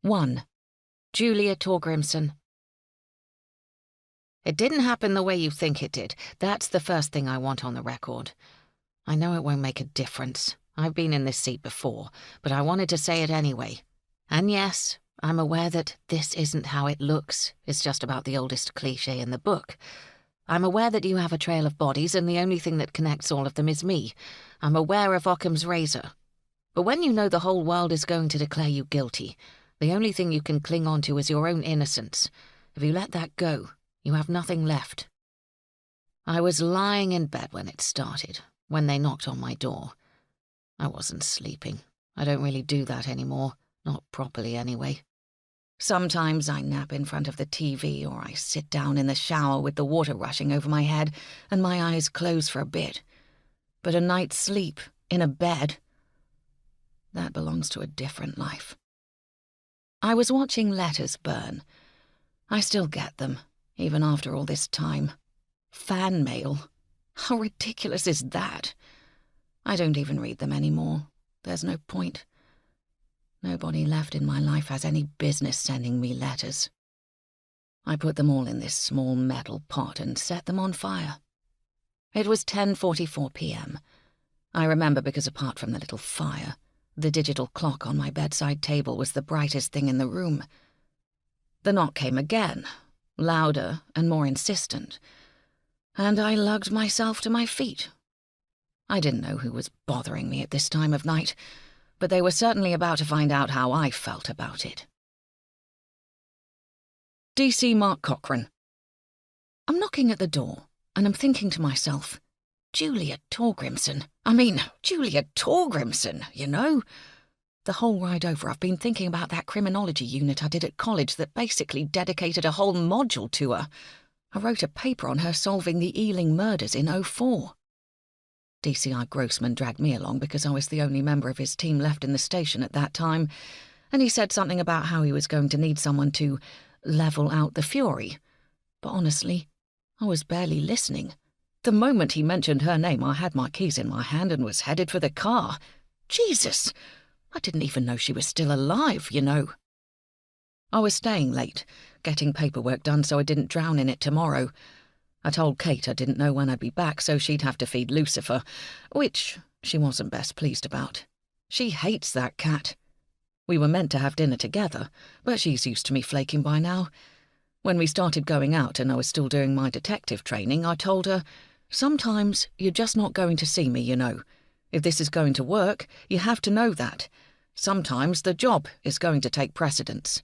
1. Julia Torgrimsen. It didn't happen the way you think it did. That's the first thing I want on the record. I know it won't make a difference. I've been in this seat before, but I wanted to say it anyway. And yes, I'm aware that this isn't how it looks. It's just about the oldest cliché in the book. I'm aware that you have a trail of bodies and the only thing that connects all of them is me. I'm aware of Occam's razor. But when you know the whole world is going to declare you guilty, the only thing you can cling on to is your own innocence. If you let that go, you have nothing left. I was lying in bed when it started, when they knocked on my door. I wasn't sleeping. I don't really do that anymore, not properly anyway. Sometimes I nap in front of the TV or I sit down in the shower with the water rushing over my head and my eyes close for a bit. But a night's sleep, in a bed, that belongs to a different life. I was watching letters burn. I still get them, even after all this time. Fan mail. How ridiculous is that? I don't even read them anymore. There's no point. Nobody left in my life has any business sending me letters. I put them all in this small metal pot and set them on fire. It was 10:44 p.m. I remember because apart from the little fire, the digital clock on my bedside table was the brightest thing in the room. The knock came again, louder and more insistent, and I lugged myself to my feet. I didn't know who was bothering me at this time of night, but they were certainly about to find out how I felt about it. DC Mark Cochran. I'm knocking at the door, and I'm thinking to myself, Julia Torgrimsen. Julia Torgrimsen, you know? The whole ride over I've been thinking about that criminology unit I did at college that basically dedicated a whole module to her. I wrote a paper on her solving the Ealing murders in '04. DCI Grossman dragged me along because I was the only member of his team left in the station at that time, and he said something about how he was going to need someone to level out the fury. But honestly, I was barely listening. The moment he mentioned her name, I had my keys in my hand and was headed for the car. Jesus! I didn't even know she was still alive, you know. I was staying late, getting paperwork done so I didn't drown in it tomorrow. I told Kate I didn't know when I'd be back, so she'd have to feed Lucifer, which she wasn't best pleased about. She hates that cat. We were meant to have dinner together, but she's used to me flaking by now. When we started going out and I was still doing my detective training, I told her, sometimes you're just not going to see me, you know. If this is going to work, you have to know that. Sometimes the job is going to take precedence.